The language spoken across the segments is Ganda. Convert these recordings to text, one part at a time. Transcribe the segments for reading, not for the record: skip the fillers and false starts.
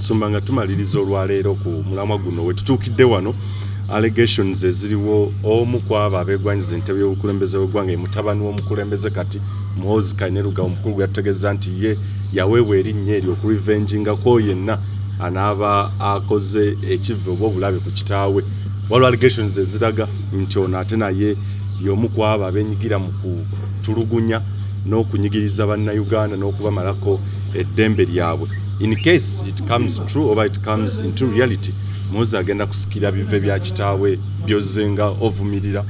Sumbanga tumaliriza olwaleero ku mulamwa guno we tutuukidde wano allegations eziriwo omu kwaba abegwanyiza entebe y'obukulembeze bw'eggwanga mutabani w'omukulembeze kati Muhoozi Kaineruga omukulu yategeeza nti ye yaweebwa erinnya eryo okurivenjingako yenna anaaba akoze ekive oba obulabe ku kitaawe. Waliwo allegations eziraga nti ono ate naye y'omu kwaba abenyigira mu kutulugunya n'okunyigiriza bannayuganda n'okubamalako eddembe lyabwe. In case it comes true or it comes into reality, Muhoozi agenda kusikira bive bya kitaawe byozenga ovumirira.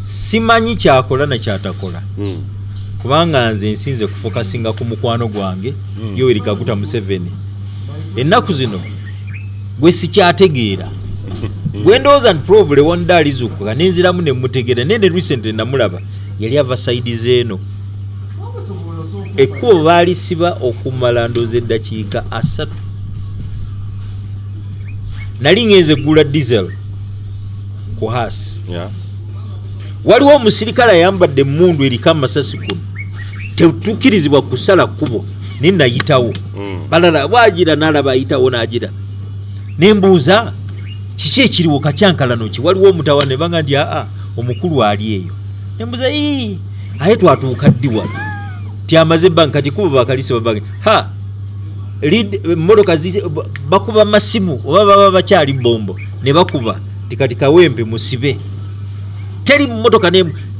Simanyi kyakola na kyatakola. Kubanga nze nsinze kufokasinga ku mukwano gwange Yoweri Kaguta Museveni. Ennaku zino gwe sikyategeera. Gwe ndowooza nti probably one day alizukuka nenziramu ne mutegeera nene recently namulaba yali ava side zeeno. Ekkubo baalisiba okumala ndooza eddakiika 3. Nali ngenze gula diesel ku haasi. Waliwo omusirikale ayambadde emmundu eriko amasasi kuno tetukirizibwa kusala kkubo ninayitawo balala bwagira n'alaba ayitawo n'agira nembuuza kiki ekiriwo kakyankalano ki waliwo omutawane banga nti omukulu ali eyo nembuuza aye twatuuka ddi wano tiamaze banka tikubo bakalise babange emmotoka bakuba masimu oba baba bakyali bombo ne bakuba tikati kawempe musibe teri mmotoka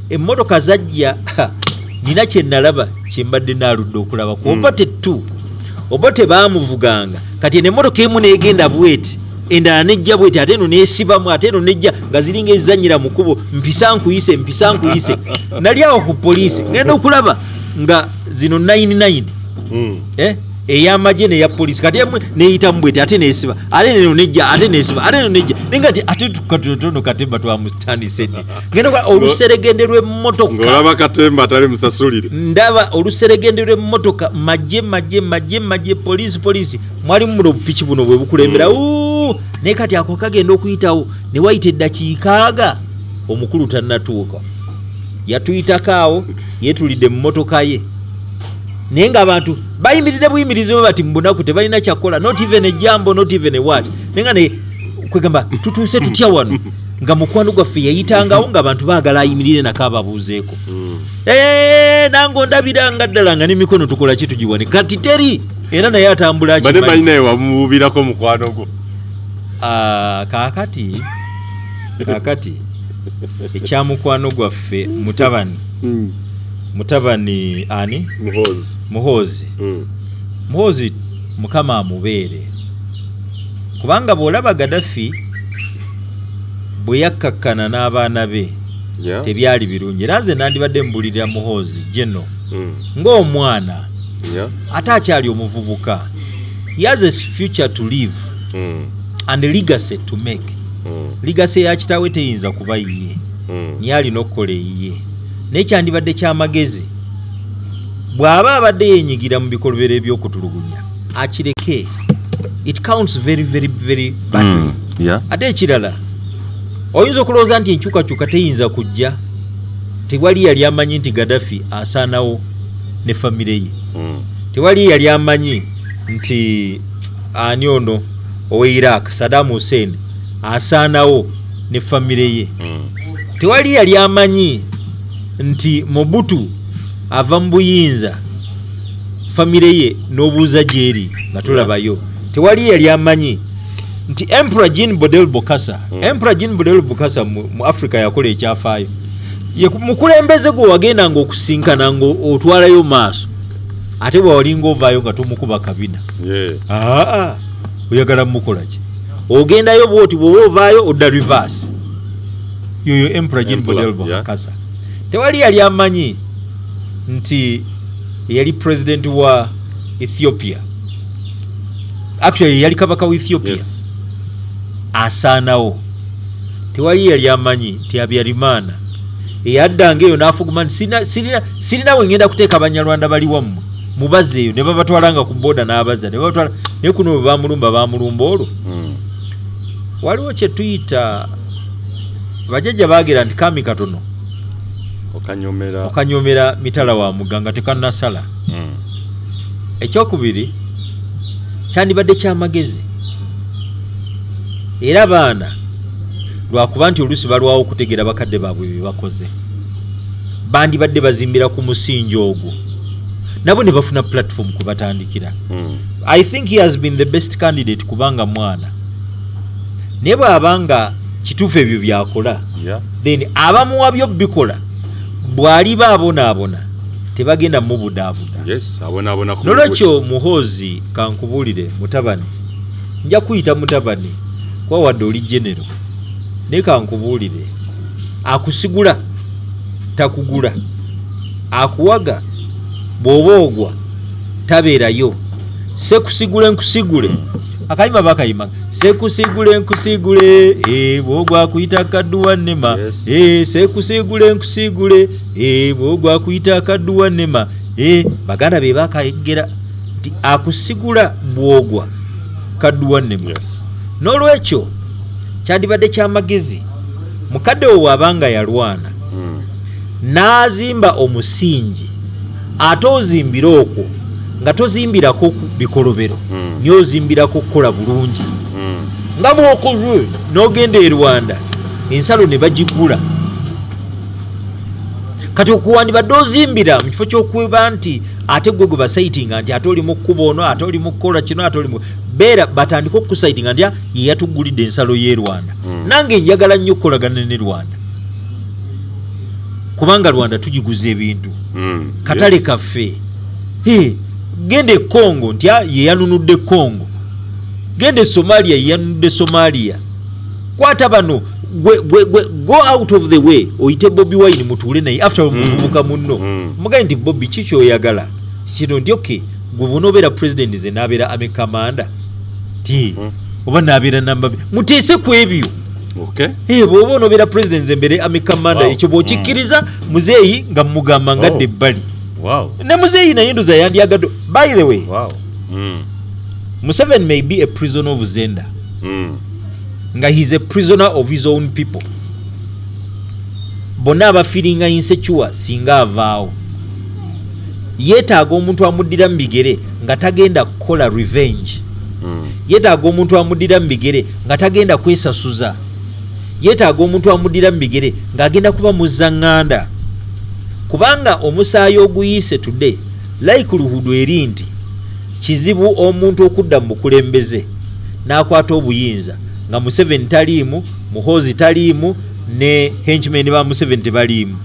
emmotoka zajja nina kye nalaba kyembadde naaludde okulaba ku Obote baamuvuganga kati n'emmotoka emu neegenda bweti endala nejja bweti ate eno neesibamu ate eno nejja nga ziringa ezizanyira mu kkubo mpisa nkuyise nali awo ku poliisi ngenda okulaba nga zino 99 ey'amagye neya poliisi kati emu neeyitamu bweti ate neesiba ate neno nejja ate neesiba ate eno nejja nenga ti ate tukatono katemba twamutandise ddi ngenda oluseregende lw'emmotoka ng'olaba katemba atali musasulire ndaba oluseregende lw'emmotoka majje poliisi mwalimu muno bupiki buno bwe bukulembera naye kati ako kagenda okuyitawo ne wayita eddakiika omukulu tannatuuka yatuyitako awo yeetulidde mu mmotoka ye naye ng'abantu bayimirire buyimirize bati mbunaku tebalina kyakola not even a jambo not even a word nenga ne kwegamba tutuuse tutya wano nga mukwano gwaffe yayitangawo ng'abantu baagala ayimirire nako ababuuzeeko nange ondabira nga ddala nga n'emikono tukola ki tugiwane kati teri era naye atambula bade balinaye wamubuubirako mukwano gwo kaakati ekyamukwano gwaffe mutabani ani Muhoozi mukama amubeere kubanga bw'olaba Gaddafi bwe yakkakkana n'abaana be tebyali birungi era nze nandibadde mbulirira Muhoozi jeno ng'omwana ate akyali omuvubuka he has a future to live and a legacy to make legacy ya kitaawe teyinza kuba yiye niye alina okukola eyiye nekyandibadde kyamagezi bw'aba abadde yenyigira mu bikolobero ebyokutulugunya akireke it counts very very very badly ate ekirala oyinza okulowooza nti enkyukakyuka teyinza kujja tewali yali amanyi nti Gaddafi asaanawo ne famire ye tewali yali amanyi nti ani ono owe Iraq Saddam Hussein asaanawo ne famire ye tewali yali amanyi nti Mobutu ava mu buyinza famire ye n'obuuza gyeri nga tulabayo tewali yali amanyi nti Emperor Jean Bodel Bokassa mu Africa yakola ekyafaayo mukulembeze gwe wagenda nga okusinkana nga otwalayo maaso ate bwawalinga ovaayo nga tomukuba kabina oyagala mukola ki ogendayo bwoti bwoba ovaayo odda reverse yoyo Emperor Jean Bodel Bokassa tewali yali amanyi nti yali president wa Ethiopia actually yali kabaka wa Ethiopia asaanawo tewali yali amanyi nti Habyarimana eyaddanga eyo n'afuguma nti sirina we ngenda kuteeka Abanyarwanda bali wammwe mubazeeyo ne babatwalanga ku booda n'abaza ne babatwala naye kuno bwe baamulumba olwo waliwo kye tuyita bajjajja baagera nti kami katono okanyomera mitala wa muganga tekannasala ekyokubiri kyandibadde kyamagezi era abaana lwakuba nti oluusi balwawo okutegeera bakadde baabwe bye bakoze bandibadde bazimbira ku musingi ogwo nabo ne bafuna platform kubatandikira. I think he has been the best candidate kubanga mwana naye bw'abanga kituufu ebyo byakola then abamuwa byo bikola bw'aliba abonaabona tebagenda mubudaabuda. Nolwekyo Muhoozi kankubuulire mutabani nja kuyita mutabani kwa wadde oli genero naye kankubuulire akusigula takugula akuwaga bw'oba ogwa tabeerayo sekusigule nkusigule akayima bakayima sekusigule nkusigule bw'ogwa kuyita kadduwa nnema sekusigule nkusigule bw'ogwa kuyita kadduwa nnema baganda be bakayegera nti akusigula bw'ogwa kadduwa nnema. N'olwekyo kyandibadde kyamagezi mukadde wo bw'abanga yalwana n'azimba omusingi ate ozimbira okwo nga tozimbirako bikolobero niyo ozimbirako kukola bulungi nga bwokoze n'ogenda e Rwanda ensalo ne bagigula kati okuwandibadde ozimbira mu kifo ky'okuba nti ate gwe gwe basaitinga nti ate oli mu kkuba ono ate oli mu kukola kino ate oli mu beera batandika okusaitinga nti ye yatugulidde ensalo y'e Rwanda nange njagala nnyo okukolagana ne Rwanda kubanga Rwanda tugiguza ebintu katale kaffe gende e Congo nti ye yanunudde Congo gende Somalia ye yanunudde Somalia kwata bano go out of the way oyite Bobi Wine mutuule naye after omuvubuka munno mugaye nti Bobi kiki oyagala kino nti okay gwe bonobeera president ze nabeera ame commander ti oba nabeera namba muteese ku ebyo bw'oba onobeera president ze mbere ame commander ekyo bw'okikkiriza muzeeyi nga mugamba ngadde ebbali ne muzeeyi naye ndoza yandyagadde by the way Museveni may be a prisoner of Zenda nga he is a prisoner of his own people bonna abafiringa insecure singa avaawo yeetaaga omuntu amuddira mu bigere nga tagenda kukola revenge yeetaaga omuntu amuddira mu bigere nga tagenda kwesasuza yeetaaga omuntu amuddira mu bigere ng'agenda kuba muzaŋŋanda kubanga omusaayi oguyiise tudde like luhudu eri nti kizibu omuntu okudda mu bukulembeze n'akwata obuyinza nga Museveni taliimu Muhoozi taliimu ne henchmen ba Museveni tebaliimu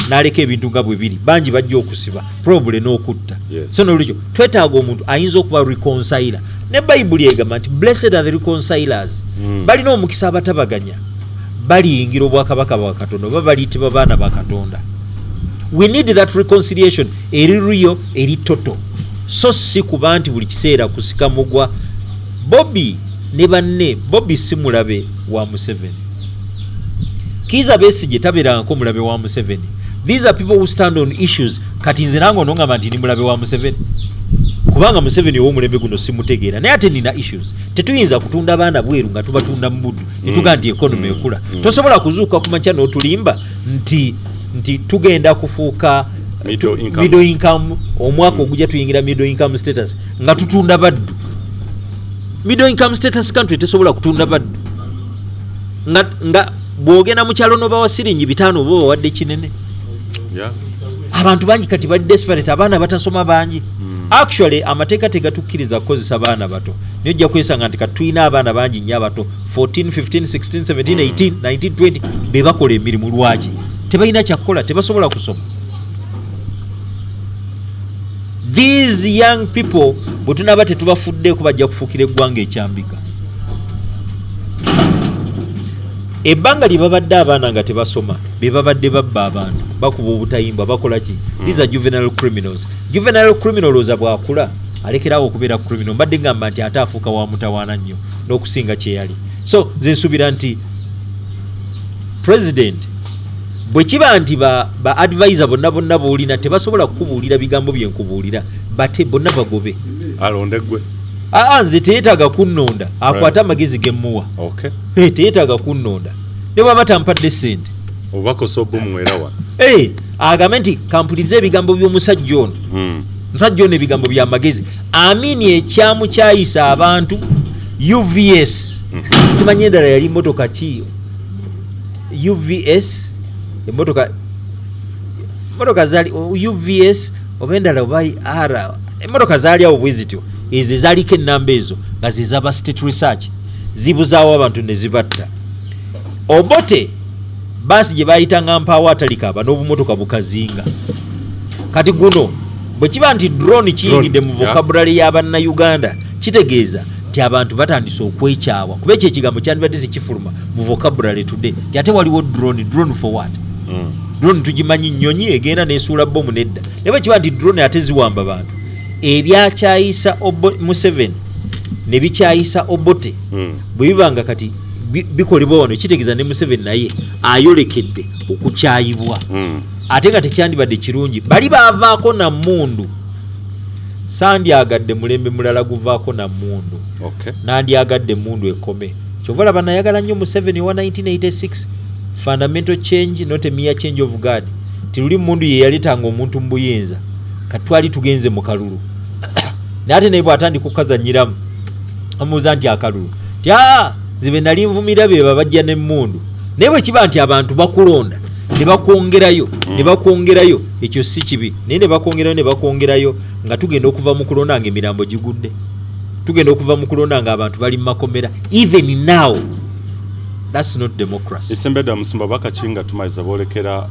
n'aleka ebintu nga bwe biri bangi bajja okusiba probably n'okutta so nolwekyo twetaaga omuntu ayinza okuba reconciler ne Bayibuli egamba nti blessed are the reconcilers balina omukisa abatabaganya baliyingira obwakabaka bwa Katonda oba baliyitibwa baana ba Katonda. We need that reconciliation eri real eri toto so si kuba nti buli kiseera kusika mugwa. Bobby ne banne Bobby si mulabe wa Museveni, Kiza Besigye tabeeranga nko mulabe wa Museveni. These are people who stand on issues. Kati nze nange onongamba nti ndi mulabe wa Museveni kubanga Museveni ow'omulembe guno simutegeera naye ate nina issues. Tetuyinza kutunda baana bweru nga tubatunda mu buddu netugaa nti economy ekula. Tosobola kuzuuka ku makya n'otulimba nti tugenda kufuuka middle income omwaka ogujja tuyingira middle income status nga tutunda baddu. Middle income status country tesobola kutunda baddu nga bwogenda mu kyalo n'oba wa siringi 5 oba wadde kinene. Abantu bangi kati bali desperate, abaana batasoma bangi. Actually amateeka tegatukkiriza kukozesa baana bato. Niyo jja kwesanga nti katuyina abaana bangi nnyo abato 14, 15, 16, 17, 18, 19, 20 be bakola emirimu lwaki tebalina kyakukola, tebasobola kusoma. These young people bwe tunaba tetubafuddeeko bajja kufuukira eggwanga ekyambika. Ebbanga lye babadde abaana nga tebasoma be babadde babba abantu bakuba obutayimba bakola ki? These are juvenile criminals. Juvenile criminals bwakula alekerawo okubeera criminal. Mbadde ngamba nti ate afuuka wa mutawaana nnyo n'okusinga kye yali. So nze nsuubira nti president bwe kiba nti ba advisor bonna boolina tebasobola kukubuulira bigambo bye nkubuulira bate bonna bagobe alonde gwe. Nze teyeetaaga kunnonda akwata amagezi gemmuwa. Teyeetaaga kunnonda ne bw'aba tampadde ssente obakosa obumwerawa agambe nti kampulize ebigambo by'omusajja ono. Musajja ono ebigambo by'amagezi amini ekyamu kyayisa abantu UVS simanyi endala yali motoka ki UVS motoka zali UVS obendala obai ara motoka zali awo bwizityo izi zaliko enamba ezo nga zizaba state research zibuzaawo abantu ne zibatta Obote basi gye bayitanga mpawo atalikaba n'obumotoka bukazinga kati guno bwe kiba nti drone kiyingidde mu vocabulary y'Abannayuganda kitegeeza nti abantu batandise okwekyawa kuba ekyo ekigambo kyandibadde tekifuluma mu vocabulary today ate waliwo drone for what? Drone tugimanyi nnyonyi egenda n'esuula bomu nedda naye bwe kiba nti drone ate ziwamba bantu ebyakyayisa Museveni ne bikyayisa Obote bwe bibanga kati bikolebwa wano kitegeeza ne Museveni naye ayolekedde okukyayibwa ate nga tekyandibadde kirungi bali baavaako na mmundu sandyagadde mulembe mulala guvaako na mmundu nandyagadde mmundu ekome kyova laba nayagala nnyo Museveni wa 1986 fundamental change not a mere change of God tiluli mmundu ye yaleetanga omuntu mu buyinza katwali tugenze mu kalulu naye ate naye bw'atandika okukazanyiramu amubuuza nti akalulu tya zibe nali nvumira be babajja n'emmundu naye bwe kiba nti abantu bakulonda ne bakwongerayo ekyo si kibi naye ne bakwongerayo nga tugenda okuva mu kulonda nga emirambo gigudde tugenda okuva mu kulonda nga abantu bali mu makomera even now that's not democracy. Isembeda musumba bakakinga tumaliza boolekera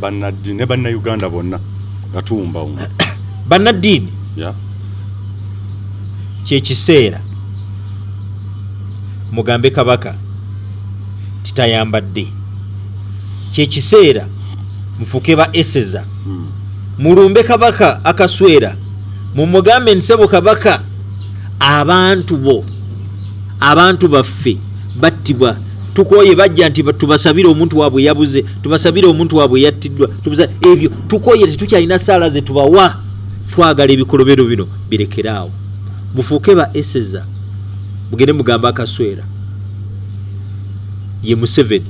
bannaddiini ne bannayuganda bonna nga tuwumba bannaddiini kyekiseera mugambe kabaka titayambadde kyekiseera mufuke ba eseza mulumbe kabaka akaswera mumugambe nsebo kabaka abantu baffe battibwa tukoye bajja nti tubasabire omuntu waabwe yabuze tubasabire omuntu waabwe yattiddwa ebyo tukoye tetukyalina saala ze tubawa twagala ebikolobero bino birekeraawo mufuke ba eseza mugende mugamba akaswera ye Museveni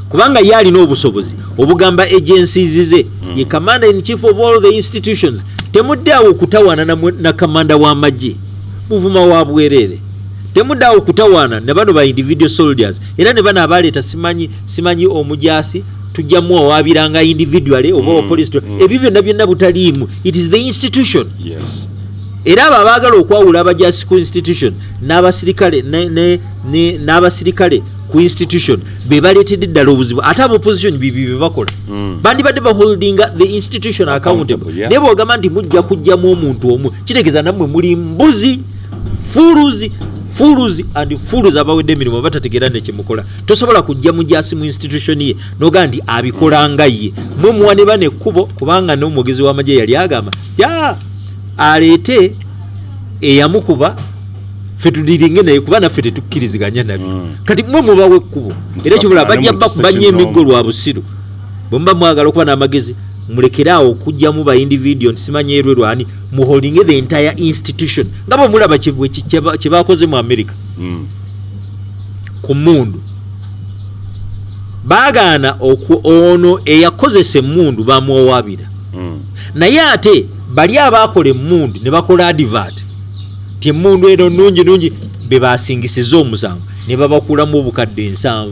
kubanga yali n'obusobozi obugamba agencies ze ye commander in chief of all the institutions temuddawo okutawaana na kamanda w'amagye muvuma wa bwerere temuddawo okutawaana ne bano ba individual soldiers era ne bano abaleeta simanyi omujasi tujjamu owaabiranga individually oba police ebyo byonna butaliimu it is the institution era abo abaagala okwawula abajasi ku institution n'abasirikale ku institution be baleetedde ddala obuzibu ate abo opposition bibi be bakola bandibadde baholdinga the institution accountable naye bwogamba nti mujja kujjamu omuntu omu kitegeeza nammwe muli mbuzi fuluzi abawedde emirimu batategeera nekyemukola tosobola kujja mujasi mu institution ye noga nti abikolanga ye mwe muwa ne bane ekkubo kubanga n'omwogezi w'amagye yali agamba aleete eyamukuba ffe tudiringe naye kuba naffe tetukkiriziganya nabyo kati mwe mubawe ekkubo era ekibula bajja bakubanya emiggo lwa busiru bwe muba mwagala okuba n'amagezi mulekeraawo okujjamu ba individual nti simanyi erwerwani muholdinge the entire institution nga bwe mulaba kye bakoze mu America ku mmundu baagaana ono eyakozesa emmundu bamuwawaabira naye ate bali abaakola emmundu ne bakola advert ti emmundu eno nungi be basingisiza omusango ne babakulamu obukadde 7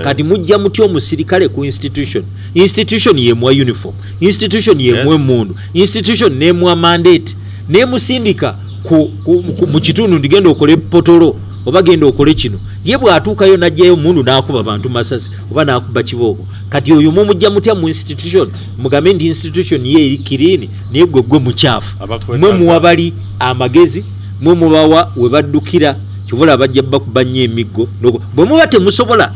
kati mujja mutya omusirikale ku institution yemuwa uniform institution yemuwa emmundu institution nemuwa mandate nemusindika mu kitundu ndigenda okole potolo oba genda okole kino ye bw'atuukayo najjayo mundu n'akuba bantu masasi oba n'akuba kiboko kati oyo mumujja mutya mu institution mugambe nti institution ye eri kirini naye gwe mukyafu mwe muwa bali amagezi mwe mubawa we baddukira kivula bajja bakubanya emiggo bwe muba temusobola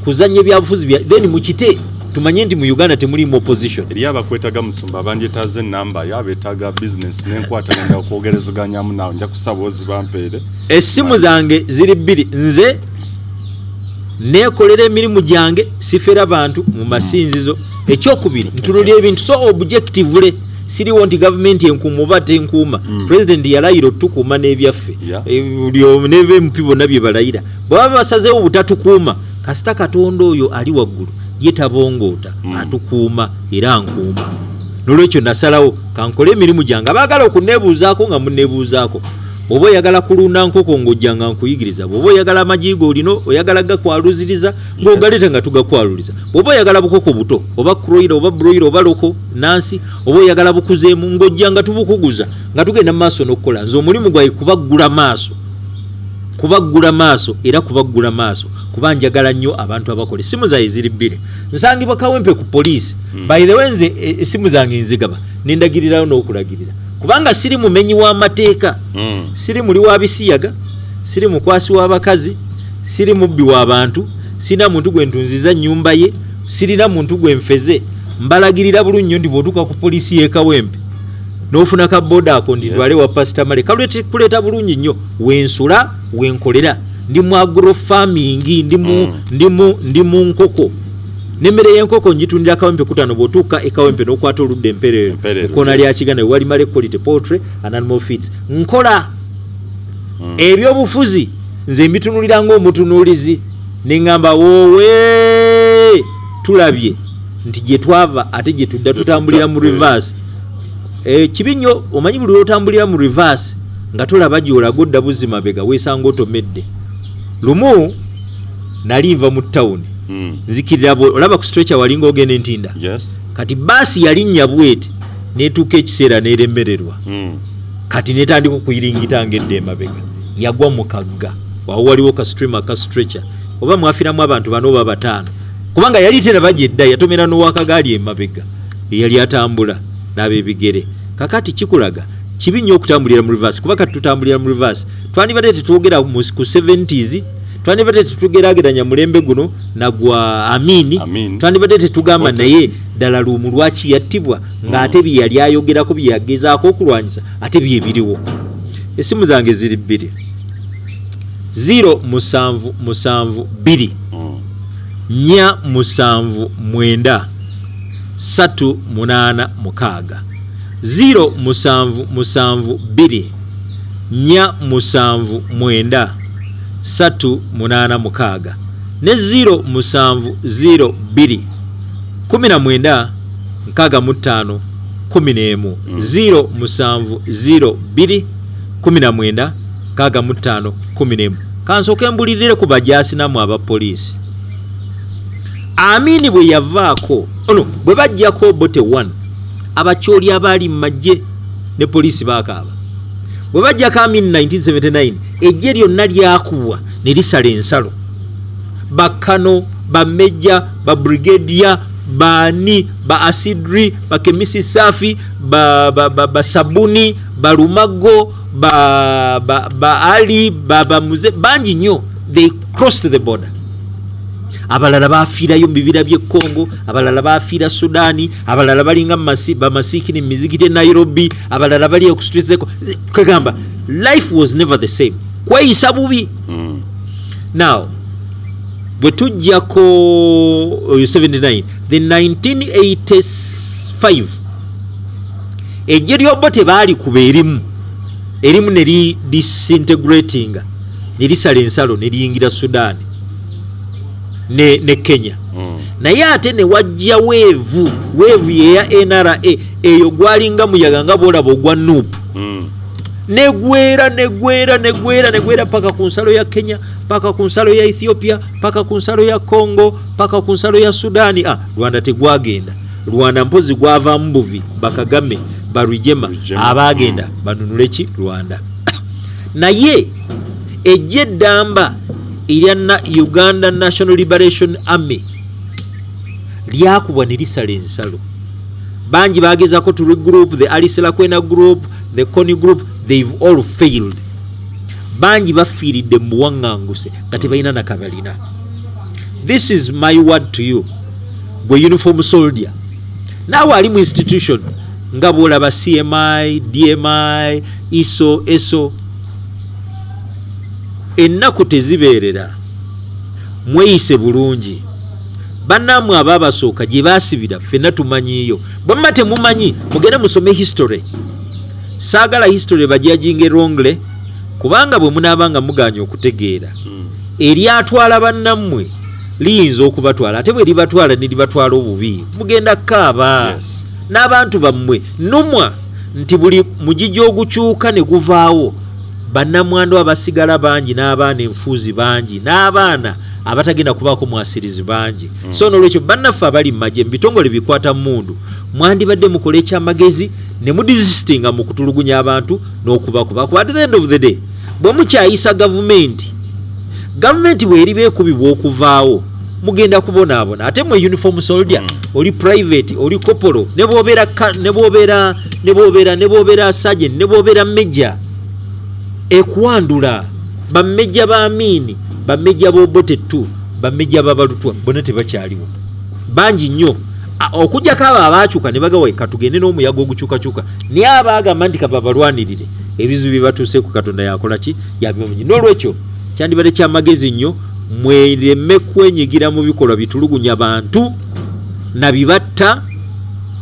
kuzanya ebyabufuzi then mukite tumanye nti mu Uganda temulimu opposition eri abakwetaga musumba abandyetaaze enamba yabeetaaga business n'enkwataganya okwogerezganyamu naawe nja kusaba ozibampeere essimu zange ziri 2 nze neekolera emirimu gyange sifera bantu mu masinzizo ekyokubiri ntunulira ebintu so objectively siriwo nti government enkuuma oba tenkuuma president yalayira otukuuma n'ebyaffe n'ebempi bonna bye balayira bwaba basazeewo butatukuuma kasita katonda oyo ali waggulu ye tabongoota atukuuma era nkuuma nolwekyo nasalawo kankole emirimu gyange abaagala okunebuuzaako nga munebuuzaako bw'oba oyagala kulunda nkoko ng'ojjanga nkuyigiriza bw'oba oyagala amajigo olino oyagala gakwaluziriza ng'ogaleeta nga tugakwaluliza bw'oba oyagala bukoko buto oba kroira oba broira oba loko nansi oba oyagala bukuzeemu ng'ojjanga tubukuguza nga tugenda mu maaso n'okukola nze omulimu gwali kubaggula maaso era kubaggula maaso kuba njagala nnyo abantu abakola essimu zange ziri bbiri nsangibwa kawempe ku poliisi by the way nze essimu zange nzigaba nendagirirayo n'okulagirira kubanga siri mumenyi w'amateeka siri muli wa bisiyaga siri mukwasi w'abakazi siri mubbi w'abantu sirina muntu gwe ntunziza nnyumba ye sirina muntu gwe nfeze mbalagirira bulungi nnyo ndi bw'otuuka ku poliisi y'e Kawempe n'ofuna ka boda ako nditwale wa pasita male kuleeta bulungi nnyo wensula wenkolera ndi mu agro farming ndi mu nkoko n'emmere y'enkoko njitundira Kawempe kutano bw'otuuka e Kawempe n'okwata oludde empereero kona lya Kiganda wali male quality poultry and animal feeds nkola ebyobufuzi nze mbitunulira ng'omutunuulizi neŋŋamba woowe tulabye nti gye twava ate gye tudda tutambulira mu reverse kibi nnyo omanyi buli lwotambulira mu reverse nga tolaba gy'olaga odda buzzi mabega weesanga otomedde lumu nali nva mu ttawuni nzikirira olaba ku stretcher walinga ogenda entinda kati baasi yalinnya bwete neetuuka ekiseera neeremererwa kati netandika okuyiringita ngedde emabega yagwa mu kagga wawo waliwo ka streamer ka stretcher oba mwafiramu abantu bano oba bataano kubanga yali teraba gyedda yatomera n'owakagaali emabega eyali atambula n'ab'ebigere kakati kikulaga kibi nnyo okutambulira mu reverse kuba kati tutambulira mu reverse twandibadde tetwogera ku 70s twandibadde tetugeraageranya mulembe guno nagwa Amini twandibadde tetugamba naye ddala lumu lwaki yattibwa ng'ate bye yali ayogerako bye yagezaako okulwanyisa ate bye biriwo essimu zange ziri bbiri 077 479 386 077 479 386 ne 0702 19 65 11 0702 19 65 11 kansooke mbulirire ku bajaasi namwe abapoliisi Amini bwe yavaako bwe bajjako bote 1 abakyoli abaali mu magye ne poliisi baakaaba bwe bajjako Amini 1979 ejje lyonna lyakuwa ne lisala ensalo bakano bamejja babrigedia bani ba asidri bakemisi safi basabuni balumago ali bamuze bangi nnyo they crossed the border abalala bafiirayo mu bibira by'e Congo abalala bafiira Sudani abalala balinga bamasikini mu mizigiti Nairobi abalala bali okustresseko kwegamba life was never the same kweyisa bubi now bwe tujjako 79 the 1985 ejje lyobbo tebaali kuba erimu ne disintegrating ne lisala ensalo ne liyingira Sudani ne Kenya naye ate ne wajja weevu yeya NRA eyo gwalinga muyaga nga boolaba ogwa nuupu negwera paka ku nsalo ya Kenya paka ku nsalo ya Ethiopia paka ku nsalo ya Congo paka ku nsalo ya Sudani Rwanda tegwagenda Rwanda mpozi gwava mbuvi bakagame barujema abagenda banunule ki Rwanda naye ejje ddamba ilya Uganda National Liberation Army lyakubwa ne lisala ensalo bangi bagezako to group the Alisela Kwena group the Koni group they've all failed bangi bafiiridde mu buwaŋŋanguse nga tebalina nakabalina this is my word to you gwe uniform soldier naawe ali mu institution nga bwolaba CMI DMI ESO ennaku tezibeerera mweyise bulungi bannamwe ababasooka gye baasibira ffenna tumanyiiyo bwemma temumanyi mugende musome history saagala history bajajinge wrongly kubanga bwe munaabanga muganya okutegeera eryatwala bannammwe liyinza okubatwala ate bwe libatwala ne libatwala obubi mugenda kaaba n'abantu bammwe numwa nti buli mugijja ogukyuka ne guvaawo bannamwandu abasigala bangi n'abaana enfuuzi bangi n'abaana abatagenda kubaako mwasirizi bangi so n'olwekyo bannaffe abali mu magye mu bitongole bikwata mundu mwandibadde mukola ekyamagezi ne mudisistinga mu kutulugunya abantu n'okubakuba kuba at the end of the day bwe mukyayisa gavumenti bw'eriba ekubibwa okuvaawo mugenda kubonaabona ate mwe uniform soldier oli private oli kopolo ne bw'obeera sergeant ne bw'obeera major ekuwandula bammejja ba Amini bammejja b'Obotetu bammejja b'Abalutwa bonna tebakyaliwo bangi nnyo okujjako abo abaakyuka ne bagawa katugende n'omuyaga ogukyukakyuka naye abaagamba nti kababalwanirire ebizibu bibatuuse ku Katonda yakola ki yabimanyi n'olwekyo kyandibadde kyamagezi nnyo mwereme kwenyigira mu bikolwa bitulugunya bantu nabibatta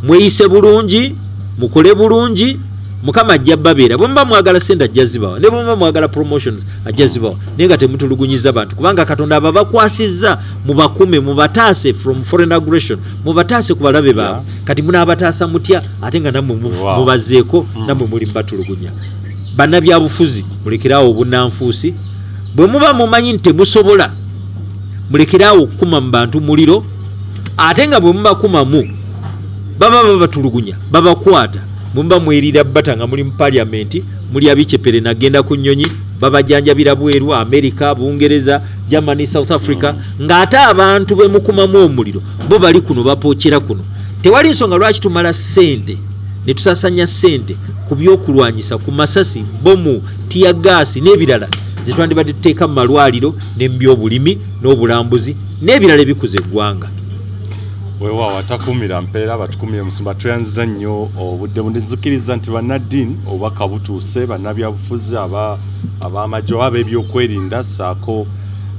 mweyise bulungi mukole bulungi Mukama ajja babeera bwe muba mwagala sente ajja zibawa ne bwe muba mwagala promotions ajja zibawa naye nga temutulugunyiza bantu kubanga Katonda aba bakwasizza mubakume mubataase from foreign aggression mubataase ku balabe baabwe kati munaabataasa mutya ate nga nammwe mubazeeko nammwe muli mubatulugunya bannabyabufuzi mulekerawo obunnanfuusi bwe muba mumanyi nti temusobola mulekerawo okukuma mu bantu muliro ate nga bwe mubakumamu baba babatulugunya babakwata mumba mwerira bata nga muli mu parliament muli abichepere nagenda ku nnyonyi babajanjabira bweru America Bungereza Germany South Africa ng'ate abantu bwe mukumamu omuliro bo bali kuno bapookera kuno tewali nsonga lwaki tumala ssente ne tusasanya ssente ku byokulwanyisa ku masasi bomu tia gasi n'ebirala zitwandibadde tuteeka mu malwaliro ne mu byobulimi n'obulambuzi n'ebirala ebikuze eggwanga wewa watakumira mpeera batukumire musumba tuyanziza nnyo obudde bundizikiriza nti bannaddiini obubaka butuuse bannabyabufuzi ab'amagye oba ebyokwerinda saako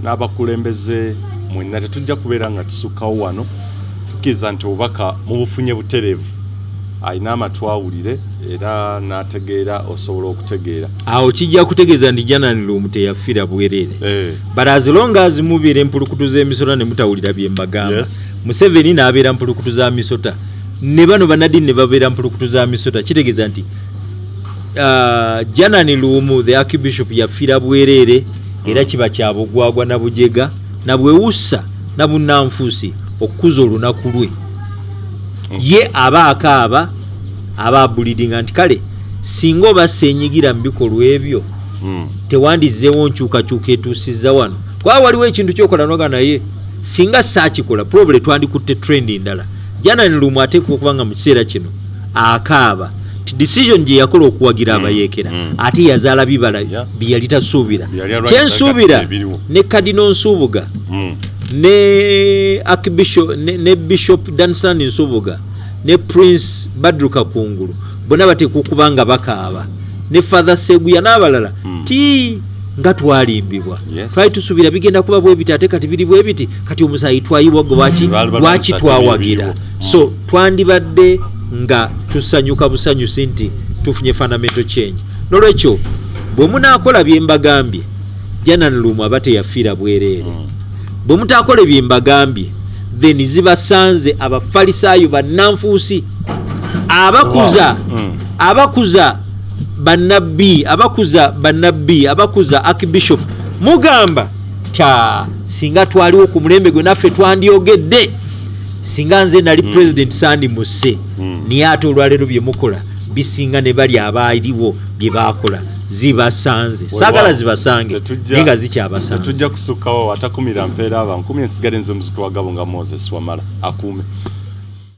n'abakulembeze mwenna tetujja kubeera nga tusukkawo wano tukkiriza nti obubaka mubufunye butereevu alina amatu awulire era n'ategeera osobola okutegeera awo kijja kutegeeza ndi jananiluumu teyafiira bwereere but as long as mubeera empulukutu z'emisota ne mutawulira bye mbagamba Museveni n'abeera mpulukutu za misota ne bano bannaddiini ne babeera mpulukutu za misota kitegeeza nti jananiluumu the archbishop yafiira bwereere era kiba kyabugwagwa na bujega na bwewussa na bunnanfuusi okukuza olunaku lwe ye abaakaaba ababulidinga nti kale singa oba seenyigira mu bikolwa ebyo tewandizzeewo nkyukakyuka etuusizza wano kwaba waliwo ekintu kyokola noga naye singa saakikola probably twandikutte trendi ndala jananiluumu ateekwa okuba nga mu kiseera kino akaaba decision gye yakola okuwagira abayeekera ate yazaala bibala bye yali tasuubira kyensuubira ne kadino nsuubuga ne archbishop ne bishop Danstan Nsubuga ne prince Badru Kakungulu bonna bateekwa okuba nga bakaaba ne father Seguya n'abalala ti nga twalimbibwa twali tusuubira bigenda kuba bwe biti ate kati biri bwe biti kati omusaayi twayibwa lwaki twawagira so twandibadde nga tusanyuka busanyusi nti tufunye fundamental change n'olwekyo bwe munaakola bye mbagambye jananiluumu aba teyafiira bwereere bwe mutaakola bye mbagambye then zibasanze abafalisaayo bannanfuusi abakuza bannabbi abakuza archbishop mugamba ta singa twaliwo ku mulembe gwe naffe twandyogedde singa nze nali president Sandi Musse niye ate olwaleero bye mukola bisinga ne bali abaaliwo bye baakola zibasanze saagala zibasange nga zikyabasanze tujja kusukkawo atakumira mpeera aba nkumi ensigale nze muziki wa Gabo nga Moses Wamala akuume